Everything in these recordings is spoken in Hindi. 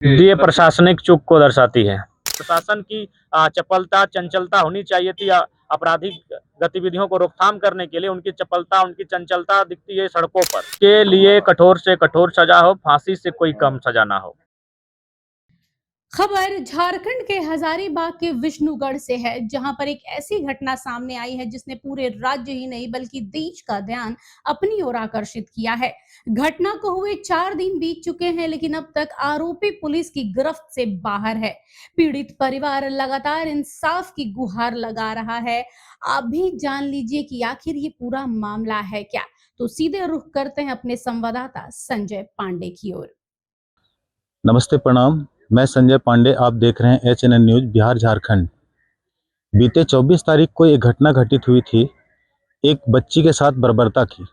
ये प्रशासनिक चूक को दर्शाती है। प्रशासन की चपलता, चंचलता होनी चाहिए थी। आपराधिक गतिविधियों को रोकथाम करने के लिए उनकी चपलता, उनकी चंचलता दिखती है सड़कों पर। के लिए कठोर से कठोर सजा हो, फांसी से कोई कम सजा ना हो। खबर झारखंड के हजारीबाग के विष्णुगढ़ से है, जहां पर एक ऐसी घटना सामने आई है जिसने पूरे राज्य ही नहीं बल्कि देश का ध्यान अपनी ओर आकर्षित किया है। घटना को हुए 4 दिन बीत चुके हैं, लेकिन अब तक आरोपी पुलिस की गिरफ्त से बाहर है। पीड़ित परिवार लगातार इंसाफ की गुहार लगा रहा है। आप भी जान लीजिए कि आखिर ये पूरा मामला है क्या। तो सीधे रुख करते हैं अपने संवाददाता संजय पांडे की ओर। नमस्ते, प्रणाम। मैं संजय पांडे, आप देख रहे हैं HNN न्यूज बिहार झारखंड। बीते 24 तारीख को एक घटना घटित हुई थी, एक बच्ची के साथ बर्बरता की।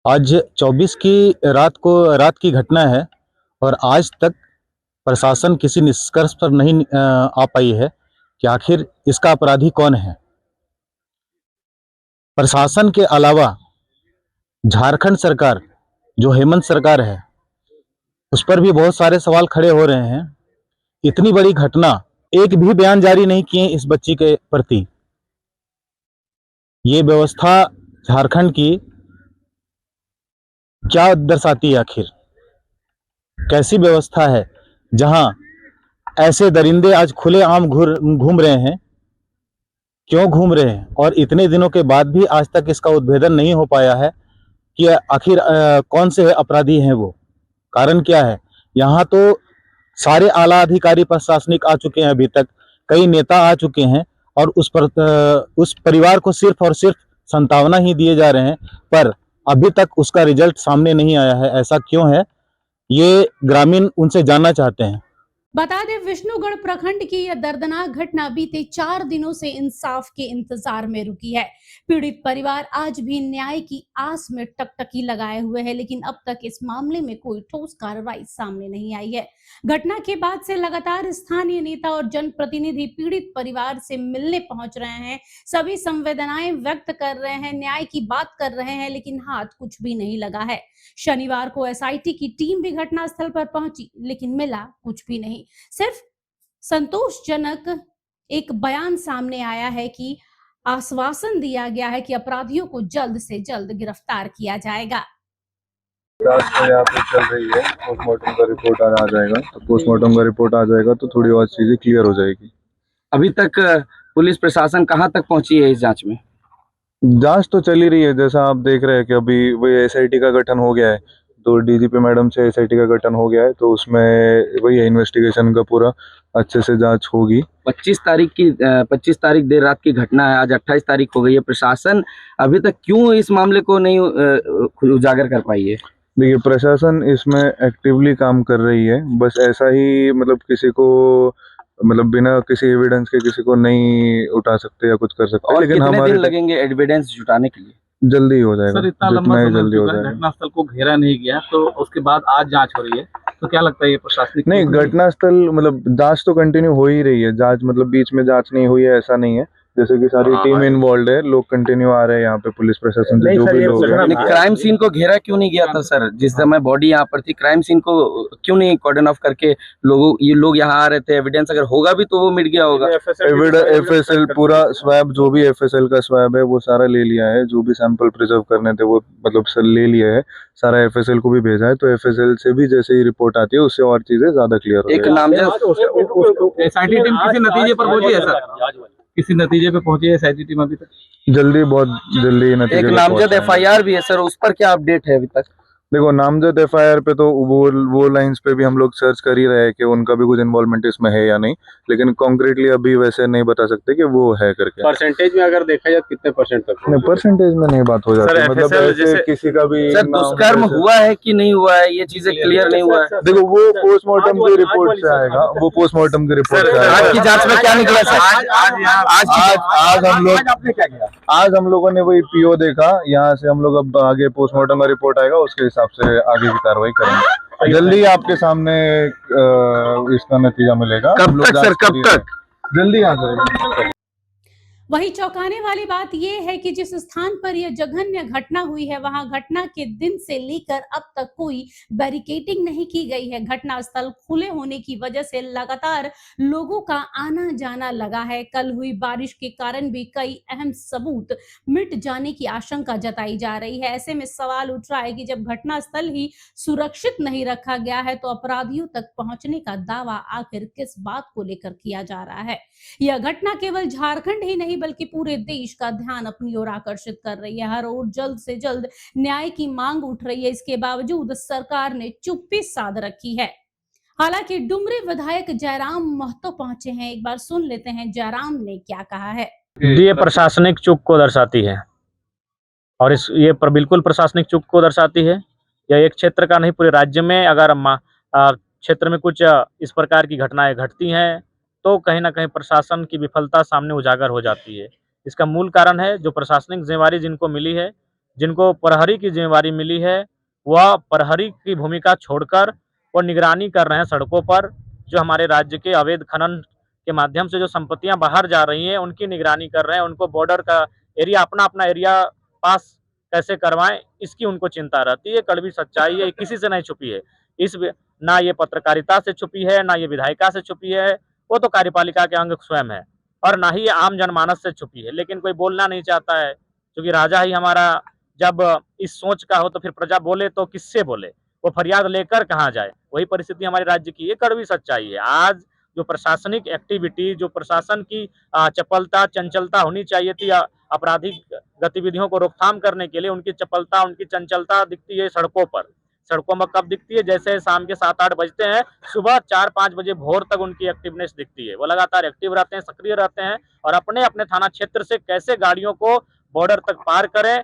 आज 24 की रात की घटना है और आज तक प्रशासन किसी निष्कर्ष पर नहीं आ पाई है कि आखिर इसका अपराधी कौन है। प्रशासन के अलावा झारखंड सरकार, जो हेमंत सरकार है, उस पर भी बहुत सारे सवाल खड़े हो रहे हैं। इतनी बड़ी घटना, एक भी बयान जारी नहीं किए इस बच्ची के प्रति। ये व्यवस्था झारखंड की क्या दर्शाती है? आखिर कैसी व्यवस्था है जहां ऐसे दरिंदे आज खुलेआम घूम रहे हैं? क्यों घूम रहे हैं? और इतने दिनों के बाद भी आज तक इसका उद्भेदन नहीं हो पाया है कि आखिर कौन से अपराधी हैं वो, कारण क्या है? यहाँ तो सारे आला अधिकारी प्रशासनिक आ चुके हैं, अभी तक कई नेता आ चुके हैं और उस परिवार को सिर्फ और सिर्फ संतावना ही दिए जा रहे हैं, पर अभी तक उसका रिजल्ट सामने नहीं आया है। ऐसा क्यों है, ये ग्रामीण उनसे जानना चाहते हैं। बता दें, विष्णुगढ़ प्रखंड की यह दर्दनाक घटना बीते 4 दिनों से इंसाफ के इंतजार में रुकी है। पीड़ित परिवार आज भी न्याय की आस में टकटकी लगाए हुए है, लेकिन अब तक इस मामले में कोई ठोस कार्रवाई सामने नहीं आई है। घटना के बाद से लगातार स्थानीय नेता और जनप्रतिनिधि पीड़ित परिवार से मिलने पहुंच रहे हैं। सभी संवेदनाएं व्यक्त कर रहे हैं, न्याय की बात कर रहे हैं, लेकिन हाथ कुछ भी नहीं लगा है। शनिवार को SIT की टीम भी घटनास्थल पर पहुंची, लेकिन मिला कुछ भी नहीं। सिर्फ संतोषजनक एक बयान सामने आया है कि आश्वासन दिया गया है कि अपराधियों को जल्द से जल्द गिरफ्तार किया जाएगा। जांच तो यहाँ पे चल रही है, पोस्टमार्टम का रिपोर्ट आ जाएगा, तो पोस्टमार्टम का रिपोर्ट आ जाएगा तो थोड़ी और चीजें क्लियर हो जाएगी। अभी तक पुलिस प्रशासन कहाँ तक पहुंची है इस जांच में? जांच तो चल ही रही है, जैसा आप देख रहे हैं कि अभी वही SIT का गठन हो गया है, तो DGP मैडम से SIT का गठन हो गया है, तो उसमें वही है, इन्वेस्टिगेशन का पूरा अच्छे से जांच होगी। 25 तारीख देर रात की घटना है, आज 28 तारीख हो गई है। प्रशासन अभी तक क्यों इस मामले को नहीं उजागर कर पाई है? देखिए, प्रशासन इसमें एक्टिवली काम कर रही है, बस ऐसा ही मतलब किसी को बिना किसी एविडेंस के किसी को नहीं उठा सकते या कुछ कर सकते। और लेकिन कितने दिन लगेंगे एविडेंस जुटाने के लिए? जल्दी हो जाएगा। सर, इतना लंबा समय जल्दी हो जाएगा। घटनास्थल को घेरा नहीं गया, तो उसके बाद आज जांच हो रही है, तो क्या लगता है ये प्रशासनिक? नहीं, घटनास्थल जांच तो कंटिन्यू हो ही रही है। जांच बीच में जांच नहीं हुई है ऐसा नहीं है, जैसे कि सारी टीम इन्वॉल्व है, लोग कंटिन्यू आ रहे हैं यहाँ पे, पुलिस प्रशासन से जो भी लोग हैं। क्राइम सीन को घेरा क्यों नहीं गया था सर? जिस समय बॉडी यहाँ पर थी, क्राइम सीन को क्यों नहीं कॉर्डन ऑफ करके ये लोग यहाँ आ रहे थे? एविडेंस अगर होगा भी तो वो मिट गया होगा। FSL पूरा स्वैब, जो भी FSL का स्वैब है वो सारा ले लिया है, जो भी सैंपल प्रिजर्व करने थे वो सर ले लिया है, सारा FSL को भी भेजा है, तो FSL से भी जैसे ही रिपोर्ट आती है उससे और चीजें ज्यादा क्लियर हो एक नामजद SIT टीम किसी नतीजे पर पहुंची है सर? किसी नतीजे पे पहुंची है SIT टीम अभी तक? बहुत जल्दी नतीजे। एक नामजद FIR भी है सर, उस पर क्या अपडेट है अभी तक? देखो, नामजद FIR पे तो वो लाइंस पे भी हम लोग सर्च कर ही रहे हैं कि उनका भी कुछ इन्वॉल्वमेंट इसमें है या नहीं, लेकिन कॉन्क्रीटली अभी वैसे नहीं बता सकते कि वो है करके। परसेंटेज में अगर देखा जाए कितने परसेंट तक? नहीं, परसेंटेज में नहीं बात हो जाती, ऐसे किसी का भी सर दुष्कर्म हुआ है कि नहीं हुआ है, ये चीजें क्लियर नहीं हुआ है। देखो, वो पोस्टमार्टम की रिपोर्ट से आएगा, वो पोस्टमार्टम की रिपोर्ट से आएगा। आज की जांच में क्या निकला सर? आज हम लोगों ने वही PO देखा, यहाँ से हम लोग अब आगे पोस्टमार्टम का रिपोर्ट आएगा, उसके हिसाब से आगे की कार्रवाई करेंगे। जल्दी आपके सामने इसका नतीजा मिलेगा। कब तक सर, कब तक? जल्दी आ जाएगा। वहीं चौंकाने वाली बात यह है कि जिस स्थान पर यह जघन्य घटना हुई है वहां घटना के दिन से लेकर अब तक कोई बैरिकेडिंग नहीं की गई है। घटना स्थल खुले होने की वजह से लगातार लोगों का आना जाना लगा है। कल हुई बारिश के कारण भी कई अहम सबूत मिट जाने की आशंका जताई जा रही है। ऐसे में सवाल उठ रहा है कि जब घटना स्थल ही सुरक्षित नहीं रखा गया है तो अपराधियों तक पहुंचने का दावा आखिर किस बात को लेकर किया जा रहा है। यह घटना केवल झारखंड ही नहीं बल्कि पूरे देश का ध्यान अपनी ओर आकर्षित कर रही है। हर ओर जल्द से जल्द न्याय की मांग उठ रही है। इसके बावजूद सरकार ने चुप्पी साध रखी है। हालांकि डुमरी विधायक जयराम महतो पहुंचे हैं। एक बार सुन लेते हैं जयराम ने क्या कहा है। ये प्रशासनिक चूक को दर्शाती है और ये बिल्कुल प्रशासनिक चूक को दर्शाती है। यह एक क्षेत्र का नहीं, पूरे राज्य में अगर क्षेत्र में कुछ इस प्रकार की घटनाएं घटती हैं तो कहीं ना कहीं प्रशासन की विफलता सामने उजागर हो जाती है। इसका मूल कारण है जो प्रशासनिक जिम्मेवारी जिनको मिली है, जिनको प्रहरी की जिम्मेवारी मिली है, वह प्रहरी की भूमिका छोड़कर वो निगरानी कर रहे हैं सड़कों पर। जो हमारे राज्य के अवैध खनन के माध्यम से जो संपत्तियां बाहर जा रही हैं उनकी निगरानी कर रहे हैं। उनको बॉर्डर का एरिया, अपना एरिया पास कैसे करवाएं, इसकी उनको चिंता रहती है। कड़वी सच्चाई है, किसी से नहीं छुपी है। ना ये पत्रकारिता से छुपी है, ना ये विधायिका से छुपी है, वो तो कार्यपालिका के अंग स्वयं है, और ना ही ये आम जनमानस से छुपी है। लेकिन कोई बोलना नहीं चाहता है, क्योंकि राजा ही हमारा जब इस सोच का हो तो फिर प्रजा बोले तो किससे बोले, वो फरियाद लेकर कहाँ जाए। वही परिस्थिति हमारे राज्य की, ये कड़वी सच्चाई है। आज जो प्रशासनिक एक्टिविटी, जो प्रशासन की चपलता चंचलता होनी चाहिए थी आपराधिक गतिविधियों को रोकथाम करने के लिए, उनकी चपलता, उनकी चंचलता दिखती है सड़कों पर। सड़कों में कब दिखती है? जैसे शाम के 7-8 बजते हैं, सुबह 4-5 बजे भोर तक उनकी एक्टिवनेस दिखती है। वो लगातार एक्टिव रहते हैं, सक्रिय रहते हैं, और अपने अपने थाना क्षेत्र से कैसे गाड़ियों को बॉर्डर तक पार करें,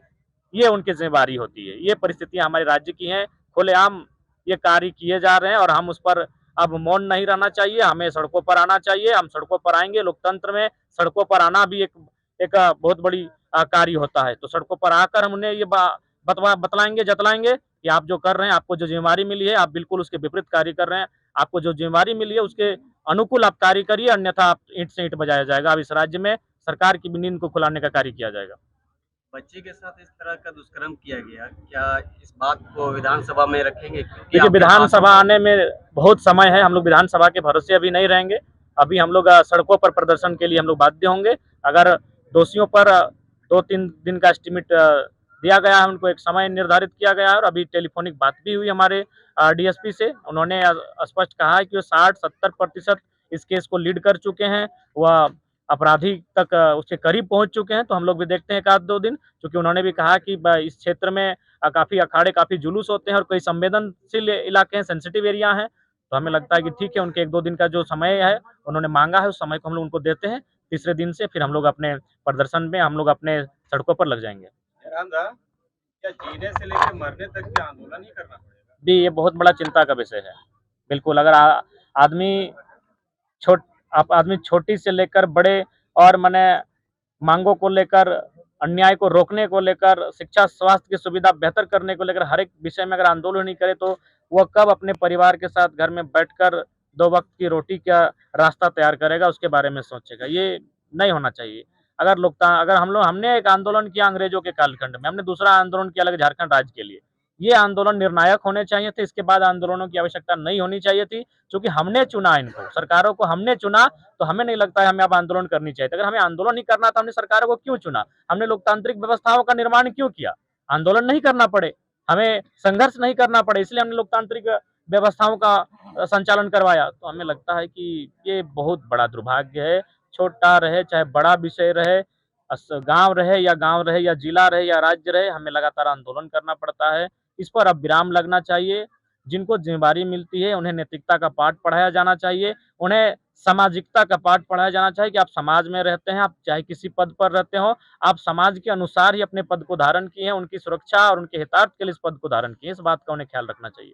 ये उनकी जिम्मेवारी होती है। ये परिस्थितियां हमारे राज्य की हैं। खुलेआम ये कार्य किए जा रहे हैं और हम उस पर अब मौन नहीं रहना चाहिए। हमें सड़कों पर आना चाहिए। हम सड़कों पर आएंगे। लोकतंत्र में सड़कों पर आना भी एक बहुत बड़ी कार्य होता है। तो सड़कों पर आकर हम उन्हें ये बतलाएंगे, जतलाएंगे कि आप जो कर रहे हैं, आपको जो जिम्मेवारी मिली है, आप बिल्कुल उसके विपरीत कार्य कर रहे हैं। आपको जो जिम्मेवारी मिली है उसके अनुकूल आप कार्य करिए, अन्यथा आप ईंट से ईंट बजाया जाएगा। अब इस राज्य में सरकार की भी नींद को खुलाने का कार्य किया जाएगा। बच्चे के साथ इस तरह का दुष्कर्म किया गया, क्या इस बात को विधानसभा में रखेंगे? क्योंकि देखिए, आपके विधानसभा हाथों आने में बहुत समय है। हम लोग विधानसभा के भरोसे अभी नहीं रहेंगे। अभी हम लोग सड़कों पर प्रदर्शन के लिए हम लोग बाध्य होंगे। अगर दोषियों पर 2-3 दिन का एस्टिमेट दिया गया है, उनको एक समय निर्धारित किया गया है, और अभी टेलीफोनिक बात भी हुई हमारे डीएसपी से। उन्होंने स्पष्ट कहा है कि वो 60-70% इस केस को लीड कर चुके हैं, वह अपराधी तक उसके करीब पहुंच चुके हैं। तो हम लोग भी देखते हैं 1-2 दिन, क्योंकि उन्होंने भी कहा कि इस क्षेत्र में काफ़ी अखाड़े, काफ़ी जुलूस होते हैं और कई संवेदनशील इलाके हैं, सेंसिटिव एरिया हैं। तो हमें लगता है कि ठीक है, उनके 1-2 दिन का जो समय है उन्होंने मांगा है, उस समय को हम लोग उनको देते हैं। तीसरे दिन से फिर हम लोग अपने प्रदर्शन में, हम लोग अपने सड़कों पर लग जाएंगे। क्या जीने से लेकर मरने तक के आंदोलन ही करना पड़ेगा? जी, ये बहुत बड़ा चिंता का विषय है। बिल्कुल, अगर आदमी आदमी छोटी से लेकर बड़े और माने मांगों को लेकर, अन्याय को रोकने को लेकर, शिक्षा स्वास्थ्य की सुविधा बेहतर करने को लेकर, हर एक विषय में अगर आंदोलन नहीं करे तो वह कब अपने परिवार के साथ घर में बैठकर 2 वक्त की रोटी का रास्ता तैयार करेगा, उसके बारे में सोचेगा। ये नहीं होना चाहिए। अगर हमने एक आंदोलन किया अंग्रेजों के कालखंड में, हमने दूसरा आंदोलन किया अलग झारखंड राज्य के लिए। ये आंदोलन निर्णायक होने चाहिए थे। इसके बाद आंदोलनों की आवश्यकता नहीं होनी चाहिए थी, क्योंकि हमने चुना इनको, सरकारों को हमने चुना। तो हमें नहीं लगता है हमें अब आंदोलन करनी चाहिए। अगर हमें आंदोलन नहीं करना था, हमने सरकारों को क्यों चुना? हमने लोकतांत्रिक व्यवस्थाओं का निर्माण क्यों किया? आंदोलन नहीं करना पड़े, हमें संघर्ष नहीं करना पड़े, इसलिए हमने लोकतांत्रिक व्यवस्थाओं का संचालन करवाया। तो हमें लगता है कि ये बहुत बड़ा दुर्भाग्य है। छोटा रहे चाहे बड़ा विषय रहे, गांव रहे या जिला रहे या राज्य रहे, हमें लगातार आंदोलन करना पड़ता है। इस पर अब विराम लगना चाहिए। जिनको जिम्मेवारी मिलती है उन्हें नैतिकता का पाठ पढ़ाया जाना चाहिए, उन्हें सामाजिकता का पाठ पढ़ाया जाना चाहिए कि आप समाज में रहते हैं, आप चाहे किसी पद पर रहते हो, आप समाज के अनुसार ही अपने पद को धारण किए हैं, उनकी सुरक्षा और उनके हितार्थ के लिए इस पद को धारण किए। इस बात का उन्हें ख्याल रखना चाहिए।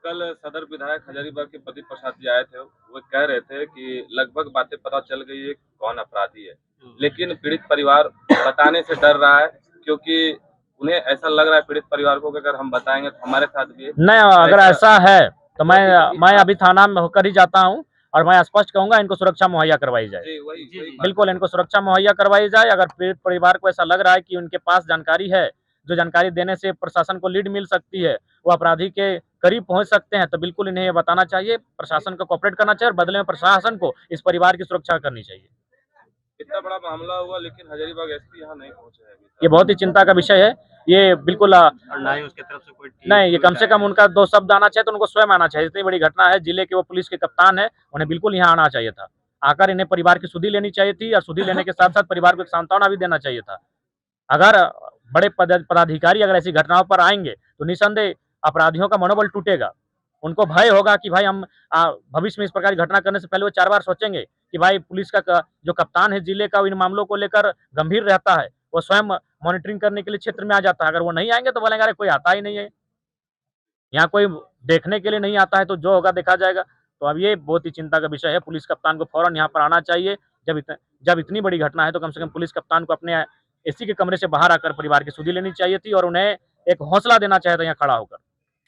कल सदर विधायक हजारीबाग के प्रदीप प्रसाद जी आए थे। वो कह रहे थे कि लगभग बातें पता चल गई है कौन अपराधी है, लेकिन पीड़ित परिवार बताने से डर रहा है, क्योंकि उन्हें ऐसा लग रहा है पीड़ित परिवार को कि अगर हम बताएंगे तो हमारे साथ भी नहीं, अगर ऐसा है तो मैं अभी थाना में होकर ही जाता हूँ। और मैं स्पष्ट कहूंगा इनको सुरक्षा मुहैया करवाई जाए। जी वही वही बात बिल्कुल इनको सुरक्षा मुहैया करवाई जाए। अगर पीड़ित परिवार को ऐसा लग रहा है कि उनके पास जानकारी है, जो जानकारी देने से प्रशासन को लीड मिल सकती है, वो अपराधी के करीब पहुंच सकते हैं, तो बिल्कुल इन्हें ये बताना चाहिए, प्रशासन को कोऑपरेट करना चाहिए और बदले में प्रशासन को इस परिवार की सुरक्षा करनी चाहिए। इतना बड़ा मामला हुआ लेकिन हजारीबाग एसपी यहाँ नहीं पहुंचे हैं अभी तक। ये बहुत ही चिंता का विषय है। ये बिल्कुल और ना ही उसके तरफ से कोई टीम नहीं, ये कम से पुलिस कम उनका 2 शब्द आना चाहिए, तो उनको स्वयं आना चाहिए। इतनी बड़ी घटना है, जिले के वो पुलिस के कप्तान है, उन्हें बिल्कुल यहाँ आना चाहिए था। आकर इन्हें परिवार की सुधि लेनी चाहिए थी और सुधि लेने के साथ-साथ परिवार को एक सांत्वना भी देना चाहिए था। अगर बड़े पदाधिकारी अगर ऐसी घटनाओं पर आएँगे, तो निसंदेह अपराधियों का मनोबल टूटेगा। उनको भय होगा कि भाई हम भविष्य में इस प्रकार की घटना करने से पहले वो 4 बार सोचेंगे कि भाई पुलिस का जो कप्तान है जिले का, वो इन मामलों को लेकर गंभीर रहता है। वो स्वयं मॉनिटरिंग करने के लिए क्षेत्र में आ जाता है। अगर वो नहीं आएँगे तो बोलेंगे अरे कोई आता ही नहीं है। यहाँ कोई देखने के लिए नहीं आता है, तो जो होगा देखा जाएगा। तो अब ये बहुत ही चिंता का विषय है। पुलिस कप्तान को फौरन यहाँ पर आना चाहिए। जब इतनी बड़ी घटना है, तो कम से कम पुलिस कप्तान को अपने एसी के कमरे से बाहर आकर परिवार की सुधि लेनी चाहिए थी और उन्हें एक हौसला देना चाहिए था यहाँ खड़ा होकर।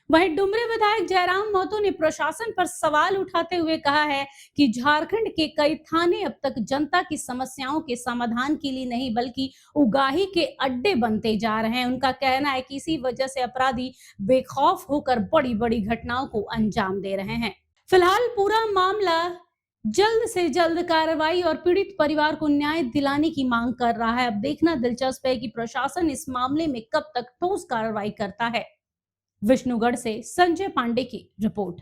वहीं डुमरे विधायक जयराम महतो ने प्रशासन पर सवाल उठाते हुए कहा है कि झारखंड के कई थाने अब तक जनता की समस्याओं के समाधान के लिए नहीं बल्कि उगाही के अड्डे बनते जा रहे हैं। उनका कहना है कि इसी वजह से अपराधी बेखौफ होकर बड़ी बड़ी घटनाओं को अंजाम दे रहे हैं। फिलहाल पूरा मामला जल्द से जल्द कार्रवाई और पीड़ित परिवार को न्याय दिलाने की मांग कर रहा है। अब देखना दिलचस्प है कि प्रशासन इस मामले में कब तक ठोस कार्रवाई करता है। विष्णुगढ़ से संजय पांडे की रिपोर्ट।